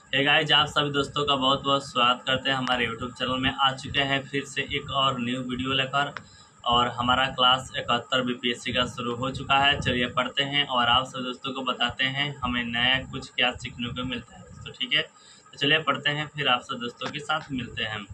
Hey guys, आप सभी दोस्तों का बहुत बहुत स्वागत करते हैं हमारे यूट्यूब चैनल में। आ चुके हैं फिर से एक और न्यू वीडियो लेकर। और हमारा क्लास 71 बीपीएससी का शुरू हो चुका है। चलिए पढ़ते हैं और आप सभी दोस्तों को बताते हैं हमें नया कुछ क्या सीखने को मिलता है दोस्तों। ठीक है, तो चलिए पढ़ते हैं, फिर आप सभी दोस्तों के साथ मिलते हैं।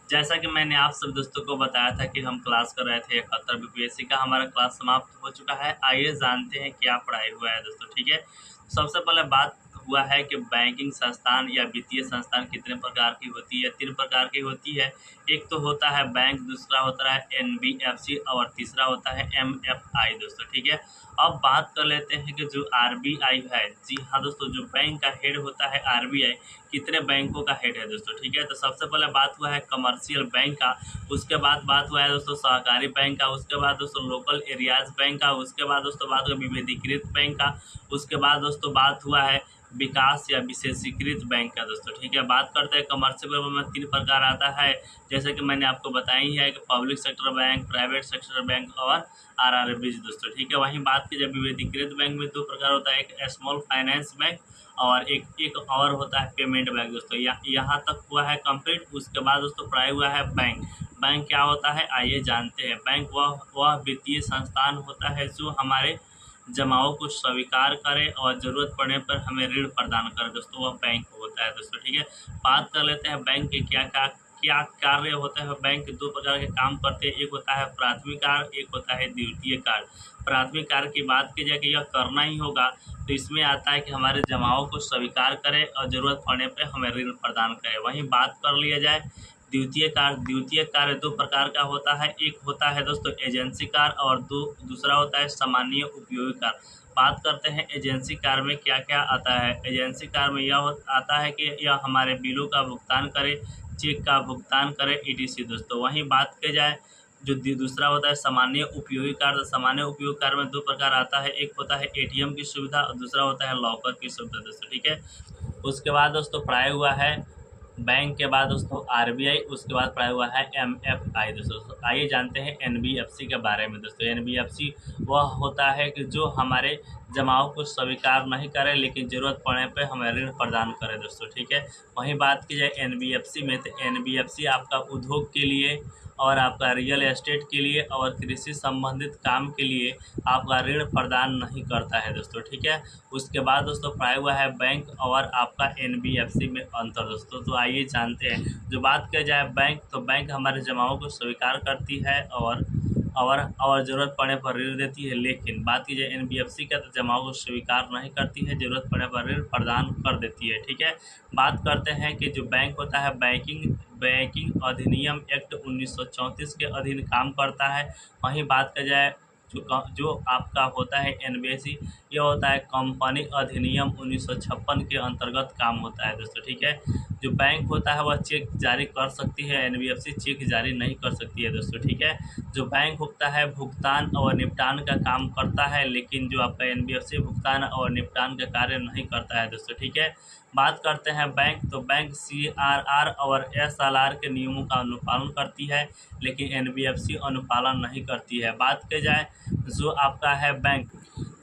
जैसा कि मैंने आप सब दोस्तों को बताया था कि हम क्लास कर रहे थे 71 बीपीएससी का। हमारा क्लास समाप्त हो चुका है। आइए जानते हैं क्या पढ़ाई हुआ है दोस्तों। ठीक है, सबसे पहले बात हुआ है कि बैंकिंग संस्थान या वित्तीय संस्थान कितने प्रकार की होती है। 3 प्रकार की होती है। एक तो होता है बैंक, दूसरा होता है एनबीएफसी और तीसरा होता है एमएफआई दोस्तों। ठीक है, अब बात कर लेते हैं कि जो आरबीआई है। जी हाँ दोस्तों, जो बैंक का हेड होता है आरबीआई, कितने बैंकों का हेड है दोस्तों। ठीक है, तो सबसे पहले बात हुआ है कमर्शियल बैंक का, उसके बाद बात हुआ है दोस्तों सहकारी बैंक का, उसके बाद दोस्तों लोकल एरियाज बैंक का, उसके बाद दोस्तों बात हुआ विभेदीकृत बैंक का, उसके बाद दोस्तों बात हुआ है विकास या विशेषीकृत बैंक का दोस्तों। ठीक है, बात करते हैं कमर्शियल बैंक में 3 प्रकार आता है, जैसे कि मैंने आपको बताई है कि public sector bank, private sector bank और आरआरबीज दोस्तों। ठीक है, वहीं बात की जाए विभेदीकृत बैंक में 2 प्रकार होता है, एक स्मॉल फाइनेंस बैंक और एक और होता है पेमेंट बैंक दोस्तों। यहाँ तक हुआ है कंप्लीट। उसके बाद दोस्तों पढ़ाई हुआ है बैंक। बैंक क्या होता है आइए जानते हैं। बैंक वह वित्तीय संस्थान होता है जो हमारे जमाओं को स्वीकार करे और ज़रूरत पड़ने पर हमें ऋण प्रदान करे दोस्तों, वह बैंक होता है दोस्तों। ठीक है, बात कर लेते हैं बैंक के क्या कार्य होता है। बैंक 2 प्रकार के काम करते हैं, एक होता है प्राथमिक कार्य, एक होता है द्वितीय कार्य। प्राथमिक कार्य की बात की जाए कि यह करना ही होगा, तो इसमें आता है कि हमारे जमाओं को स्वीकार करे और ज़रूरत पड़ने पर हमें ऋण प्रदान करे। वहीं बात कर लिया जाए द्वितीय कार्य 2 प्रकार का होता है, एक होता है दोस्तों एजेंसी कार्य और दूसरा होता है सामान्य उपयोगी कार्य। बात करते हैं एजेंसी कार्य में क्या क्या आता है। एजेंसी कार्य में यह आता है कि यह हमारे बिलों का भुगतान करे, चेक का भुगतान करे, ईटीसी दोस्तों। वहीं बात की जाए जो दूसरा होता है सामान्य उपयोगी कार्य। सामान्य उपयोग कार्य में 2 प्रकार आता है, एक होता है एटीएम की सुविधा और दूसरा होता है लॉकर की सुविधा दोस्तों। ठीक है, उसके बाद दोस्तों पढ़ाई हुआ है बैंक के बाद दोस्तों आरबीआई, उसके बाद पढ़ाई हुआ है एमएफआई दोस्तों। आइए जानते हैं एनबीएफसी के बारे में दोस्तों। एनबीएफसी वह होता है कि जो हमारे जमाओं को स्वीकार नहीं करे लेकिन ज़रूरत पड़ने पर हमें ऋण प्रदान करे दोस्तों। ठीक है, वहीं बात की जाए एनबीएफसी में, तो एनबीएफसी आपका उद्योग के लिए और आपका रियल एस्टेट के लिए और कृषि संबंधित काम के लिए आपका ऋण प्रदान नहीं करता है दोस्तों। ठीक है, उसके बाद दोस्तों पढ़ाई हुआ है बैंक और आपका एनबीएफसी में अंतर दोस्तों। तो आइए जानते हैं। जो बात की जाए बैंक, तो बैंक हमारे जमाओं को स्वीकार करती है और ज़रूरत पड़ने पर ऋण देती है, लेकिन बात की जाए एनबीएफसी का, तो जमाओं को स्वीकार नहीं करती है, ज़रूरत पड़ने पर ऋण प्रदान कर देती है। ठीक है, बात करते हैं कि जो बैंक होता है बैंकिंग अधिनियम एक्ट 1934 के अधीन काम करता है। वहीं बात की जाए जो आपका होता है एनबीएफसी, यह होता है कंपनी अधिनियम 1956 के अंतर्गत काम होता है दोस्तों। ठीक है, जो बैंक होता है वह चेक जारी कर सकती है, एनबीएफसी चेक जारी नहीं कर सकती है दोस्तों। ठीक है, जो बैंक होता है भुगतान और निपटान का काम करता है, लेकिन जो आपका एनबीएफसी भुगतान और निपटान का कार्य नहीं करता है दोस्तों। ठीक है, बात करते हैं बैंक, तो बैंक सीआरआर और एसएलआर के नियमों का अनुपालन करती है, लेकिन एनबीएफसी अनुपालन नहीं करती है। बात की जाए जो आपका है बैंक,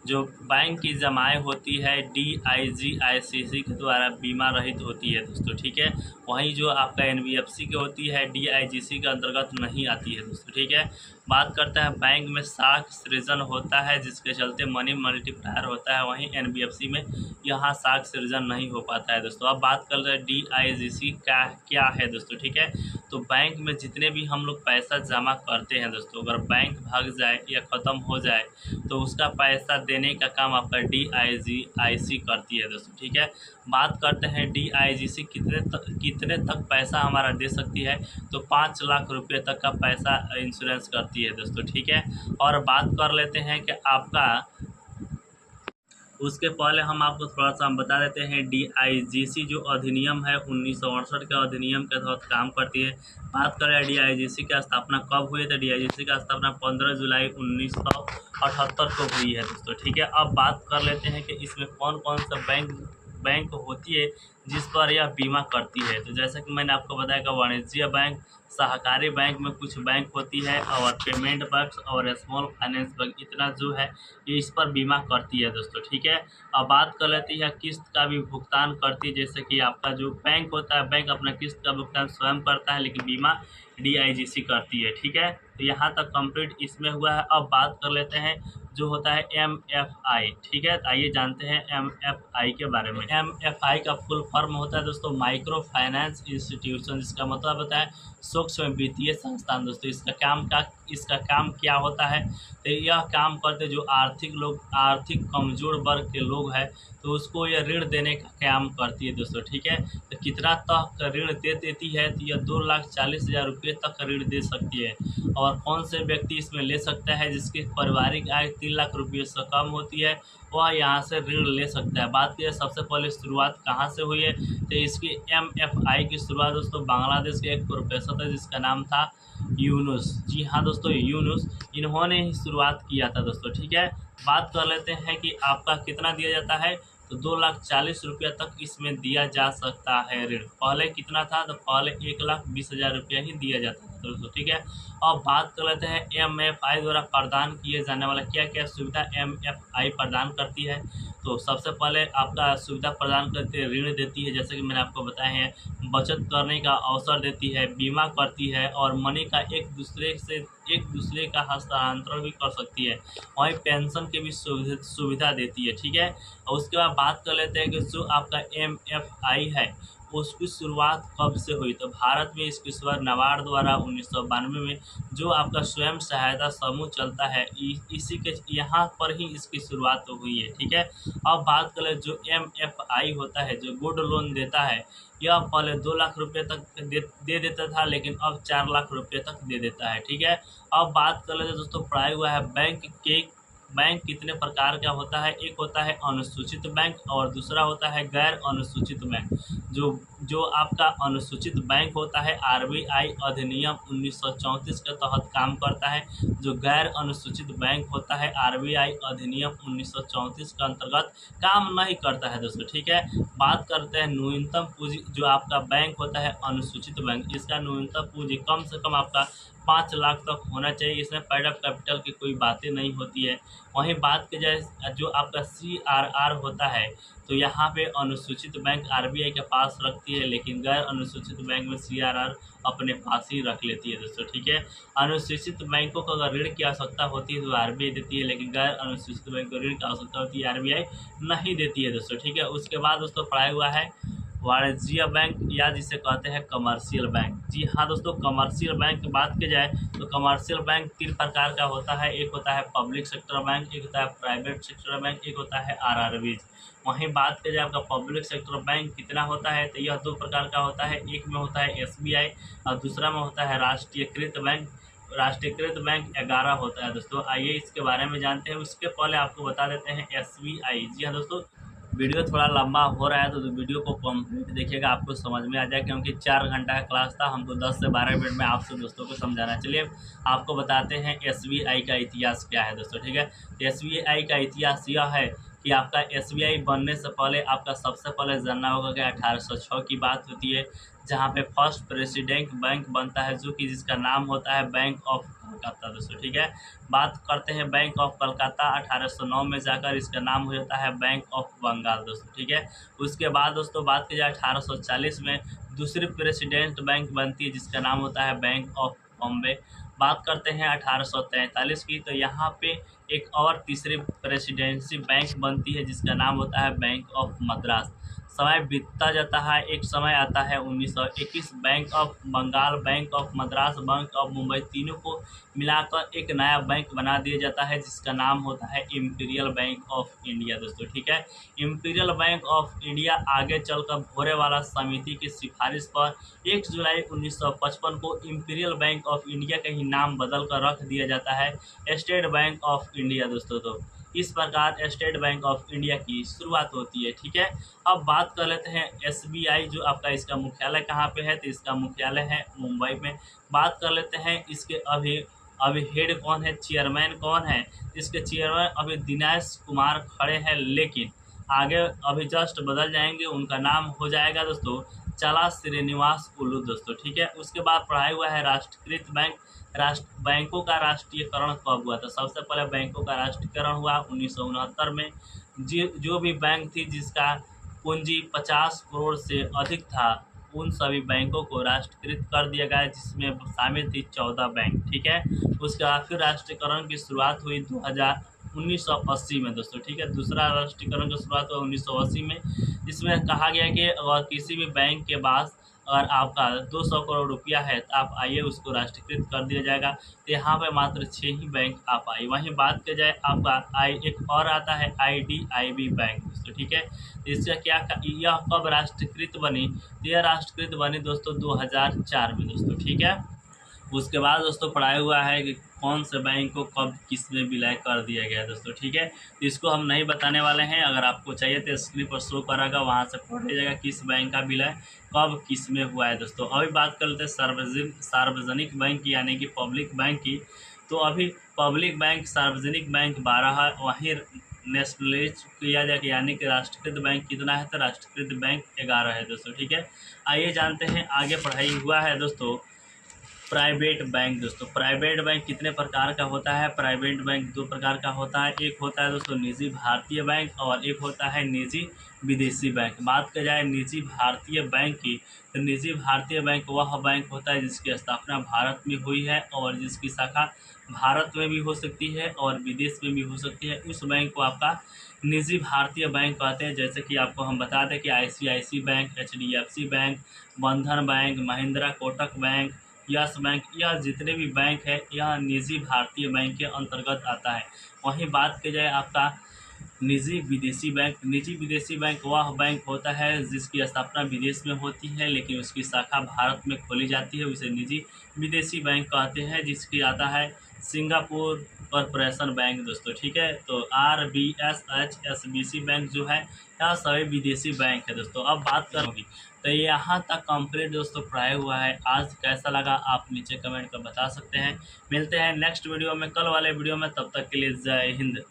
जो बैंक की जमाएँ होती है डीआईजीआईसीसी के द्वारा बीमा रहित होती है दोस्तों। ठीक है, वहीं जो आपका एनबीएफसी की होती है डीआईजीसी के अंतर्गत नहीं आती है दोस्तों। ठीक है, बात करते हैं बैंक में साख सृजन होता है, जिसके चलते मनी मल्टीप्लायर होता है, वहीं एनबीएफसी में यहाँ साख सृजन नहीं हो पाता है दोस्तों। अब बात कर रहे हैं डीआईजीसी का क्या है दोस्तों। ठीक है, तो बैंक में जितने भी हम लोग पैसा जमा करते हैं दोस्तों, अगर बैंक भाग जाए या ख़त्म हो जाए तो उसका पैसा देने का काम आपका डीआईजीआईसी करती है दोस्तों। ठीक है, बात करते हैं डीआईजीसी कितने तक पैसा हमारा दे सकती है, तो 5 लाख रुपये तक का पैसा इंश्योरेंस करती है दोस्तों। ठीक है, और बात कर लेते हैं कि आपका उसके पहले हम आपको थोड़ा-सा हम बता देते हैं डीआईजीसी जो अधिनियम है 1968 के अधिनियम के तहत काम करती है। बात करें डीआईजीसी की स्थापना कब हुई, तो डीआईजीसी का स्थापना 15 जुलाई 1978 को हुई है दोस्तों, ठीक है। अब बात कर लेते हैं कि इसमें कौन-कौन सा बैंक होती है जिस पर यह बीमा करती है। तो जैसा कि मैंने आपको बताया कि वाणिज्य बैंक, सहकारी बैंक में कुछ बैंक होती है, और पेमेंट बैंक और स्मॉल फाइनेंस बैंक, इतना जो है ये इस पर बीमा करती है दोस्तों, ठीक है। अब बात कर लेती है किस्त का भी भुगतान करती है, जैसे कि आपका जो बैंक होता है, बैंक अपना किस्त का भुगतान स्वयं करता है, लेकिन बीमा डीआईजीसी करती है, ठीक है। तो यहाँ तक कंप्लीट इसमें हुआ है। अब बात कर लेते हैं जो होता है एमएफआई, ठीक है। तो आइए जानते हैं एमएफआई के बारे में। एमएफआई का फुल फॉर्म होता है दोस्तों माइक्रो फाइनेंस इंस्टीट्यूशन, जिसका मतलब होता है सूक्ष्म वित्तीय संस्थान दोस्तों। इसका काम क्या होता है, तो यह काम करते जो आर्थिक कमजोर वर्ग के लोग हैं, तो उसको यह ऋण देने का काम करती है दोस्तों, ठीक है। तो कितना तक ऋण दे देती है, तो यह 2,40,000 रुपये तक ऋण दे सकती है। और कौन से व्यक्ति इसमें ले सकता है, जिसकी पारिवारिक आय 3 लाख रुपये से कम होती है, वह यहाँ से ऋण ले सकता है। बात करें सबसे पहले शुरुआत कहाँ से हुई है, तो इसकी एमएफआई की शुरुआत दोस्तों बांग्लादेश के एक प्रोफेसर थे जिसका नाम था यूनुस। जी हाँ दोस्तों, यूनुस, इन्होंने ही शुरुआत किया था दोस्तों, ठीक है। बात कर लेते हैं कि आपका कितना दिया जाता है, तो 2,40,000 रुपया तक इसमें दिया जा सकता है ऋण। पहले कितना था, तो पहले 1,20,000 रुपया ही दिया जाता था दोस्तों, ठीक है। अब बात कर लेते हैं एमएफआई द्वारा प्रदान किए जाने वाला क्या क्या सुविधा एमएफआई प्रदान करती है। तो सबसे पहले आपका सुविधा प्रदान करती है, ऋण देती है, जैसे कि मैंने आपको बताया है, बचत करने का अवसर देती है, बीमा करती है, और मनी का एक दूसरे का हस्तांतरण भी कर सकती है। वहीं पेंशन की भी सुविधा देती है, ठीक है। और उसके बाद बात कर लेते हैं कि जो आपका एमएफआई है उसकी शुरुआत कब से हुई, तो भारत में इसकी शुरुआत नाबार्ड द्वारा 1992 में जो आपका स्वयं सहायता समूह चलता है, इसी के यहाँ पर ही इसकी शुरुआत तो हुई है, ठीक है। अब बात करें जो एमएफआई होता है जो गोल्ड लोन देता है, यह पहले 2 लाख रुपये तक दे देता था, लेकिन अब 4 लाख रुपये तक दे देता है, ठीक है। अब बात कर लेते हैं दोस्तों, पढ़ाई हुआ है बैंक कितने प्रकार का होता है। एक होता है अनुसूचित बैंक और दूसरा होता है गैर अनुसूचित बैंक। जो आपका अनुसूचित बैंक होता है आरबीआई अधिनियम 1934 के तहत काम करता है। जो गैर अनुसूचित बैंक होता है आरबीआई अधिनियम 1934 के अंतर्गत काम नहीं करता है दोस्तों, ठीक है। बात करते हैं न्यूनतम पूंजी, जो आपका बैंक होता है अनुसूचित बैंक, इसका न्यूनतम पूंजी कम से कम आपका 5 लाख तक होना चाहिए। इसमें पेड अप कैपिटल की कोई बातें नहीं होती है। वहीं बात की जाए जो आपका सीआरआर होता है, तो यहाँ पे अनुसूचित बैंक आरबीआई के पास रखती है, लेकिन गैर अनुसूचित बैंक में सीआरआर अपने पास ही रख लेती है दोस्तों, ठीक है। अनुसूचित बैंकों को अगर ऋण की आवश्यकता होती है तो आरबीआई देती है, लेकिन गैर अनुसूचित बैंक को ऋण की आवश्यकता होती है आरबीआई नहीं देती है दोस्तों, ठीक है। उसके बाद दोस्तों पढ़ाया हुआ है वाणिज्य बैंक या जिसे कहते हैं कमर्शियल बैंक। जी हाँ दोस्तों, कमर्शियल बैंक की बात की जाए तो कमर्शियल बैंक 3 प्रकार का होता है। एक होता है पब्लिक सेक्टर बैंक, एक होता है प्राइवेट सेक्टर बैंक, एक होता है आरआरबीज। वहीं बात की जाए आपका पब्लिक सेक्टर बैंक कितना होता है, तो यह 2 प्रकार का होता है। एक में होता है एसबीआई और दूसरा में होता है राष्ट्रीयकृत बैंक। राष्ट्रीयकृत बैंक 11 होता है दोस्तों। आइए इसके बारे में जानते हैं। उसके पहले आपको बता देते हैं एसबीआई। जी हाँ दोस्तों, वीडियो थोड़ा लंबा हो रहा है तो वीडियो को कंप्लीट देखिएगा, आपको समझ में आ जाए, क्योंकि 4 घंटा का क्लास था, हमको 10 से 12 मिनट में आपसे दोस्तों को समझाना। चलिए आपको बताते हैं एसबीआई का इतिहास क्या है दोस्तों, ठीक है। एसबीआई का इतिहास यह है कि आपका एसबीआई बनने से पहले आपका सबसे पहले जानना होगा कि 1806 की बात होती है, जहाँ पे फर्स्ट प्रेसिडेंट बैंक बनता है, जो कि जिसका नाम होता है बैंक ऑफ कलकत्ता दोस्तों, ठीक है। बात करते हैं बैंक ऑफ कलकत्ता 1809 में जाकर इसका नाम हो जाता है बैंक ऑफ बंगाल दोस्तों, ठीक है। उसके बाद दोस्तों बात की जाए 1840 में दूसरी प्रेसिडेंट बैंक बनती है जिसका नाम होता है बैंक ऑफ बॉम्बे। बात करते हैं 1843 की, तो यहाँ पे एक और तीसरी प्रेसिडेंसी बैंक बनती है जिसका नाम होता है बैंक ऑफ मद्रास। समय बीतता जाता है, एक समय आता है 1921, Bank of Bengal, Bank of Madras, Bank of Mumbai, तीनों को मिलाकर एक नया बैंक बना दिया जाता है जिसका नाम होता है इंपीरियल बैंक ऑफ इंडिया दोस्तों, ठीक है। इंपीरियल बैंक ऑफ इंडिया आगे चलकर भोरेवाला समिति की सिफारिश पर 1 जुलाई 1955 को इंपीरियल बैंक ऑफ इंडिया का ही नाम बदल कर रख दिया जाता है स्टेट बैंक ऑफ इंडिया दोस्तों। तो इस प्रकार स्टेट बैंक ऑफ इंडिया की शुरुआत होती है। ठीक है, अब बात कर लेते हैं SBI जो आपका इसका मुख्यालय कहाँ पे है, तो इसका मुख्यालय है मुंबई में। बात कर लेते हैं इसके अभी अभी हेड कौन है, चेयरमैन कौन है। इसके चेयरमैन अभी दिनेश कुमार खड़े हैं, लेकिन आगे अभी जस्ट बदल जाएंगे, उनका नाम हो जाएगा दोस्तों चला श्रीनिवास उल्लू दोस्तों। ठीक है, उसके बाद पढ़ाई हुआ है राष्ट्रीयकृत बैंक। बैंकों का राष्ट्रीयकरण कब हुआ था? सबसे पहले बैंकों का राष्ट्रीयकरण हुआ 1969 में। जो भी बैंक थी जिसका पूंजी 50 करोड़ से अधिक था, उन सभी बैंकों को राष्ट्रीयकृत कर दिया गया, जिसमें शामिल थी 14 बैंक। ठीक है, उसके बाद फिर राष्ट्रीयकरण की शुरुआत हुई 1980 में दोस्तों। ठीक है, दूसरा राष्ट्रीयकरण की शुरुआत हुआ 1980 में। इसमें कहा गया कि अगर किसी भी बैंक के पास अगर आपका 200 करोड़ रुपया है तो आप आइए उसको राष्ट्रीयकृत कर दिया जाएगा। तो यहाँ पे मात्र 6 ही बैंक आ पाई। वहीं बात की जाए आपका एक और आता है IDIB बैंक दोस्तों। ठीक है, तो इसका यह कब राष्ट्रीयकृत बनी? तो यह राष्ट्रीयकृत बनी दोस्तों 2004 में दोस्तों। ठीक है, उसके बाद दोस्तों पढ़ाया हुआ है कि कौन से बैंक को कब किस में विलय कर दिया गया दोस्तों। ठीक है, तो इसको हम नहीं बताने वाले हैं। अगर आपको चाहिए तो स्क्रीन पर शो करेगा, वहाँ से पढ़ लीजिएगा किस बैंक का विलय कब किस में हुआ है दोस्तों। अभी बात कर लेते हैं सार्वजनिक बैंक की, यानी कि पब्लिक बैंक की। तो अभी पब्लिक बैंक सार्वजनिक बैंक 12 है, वहीं नेशनलाइज किया जाए यानी कि राष्ट्रीयकृत बैंक कितना है, तो राष्ट्रीयकृत बैंक 11 है दोस्तों। ठीक है, आइए जानते हैं आगे पढ़ाई हुआ है दोस्तों प्राइवेट बैंक दोस्तों। प्राइवेट बैंक कितने प्रकार का होता है? प्राइवेट बैंक 2 प्रकार का होता है। एक होता है दोस्तों निजी भारतीय बैंक और एक होता है निजी विदेशी बैंक। बात की जाए निजी भारतीय बैंक की, तो निजी भारतीय बैंक वह बैंक होता है जिसकी स्थापना भारत में हुई है और जिसकी शाखा भारत में भी हो सकती है और विदेश में भी हो सकती है। उस बैंक को आपका निजी भारतीय बैंक कहते हैं। जैसे कि आपको हम बता दें कि ICICI बैंक, HDFC बैंक, बंधन bank, Mahindra Kotak bank, yes bank, यह जितने भी बैंक है यह निजी भारतीय बैंक के अंतर्गत आता है। वहीं बात की जाए आपका निजी विदेशी बैंक। निजी विदेशी बैंक वह बैंक होता है जिसकी स्थापना विदेश में होती है लेकिन उसकी शाखा भारत में खोली जाती है, उसे निजी विदेशी बैंक कहते हैं। जिसकी आता है सिंगापुर कॉरपोरेशन बैंक दोस्तों। ठीक है, तो RBS, HSBC बैंक जो है यह सभी विदेशी बैंक है दोस्तों। अब बात करोगी तो यहाँ तक कंप्लीट दोस्तों पढ़ाया हुआ है। आज कैसा लगा आप नीचे कमेंट कर बता सकते हैं। मिलते हैं नेक्स्ट वीडियो में, कल वाले वीडियो में। तब तक के लिए जय हिंद।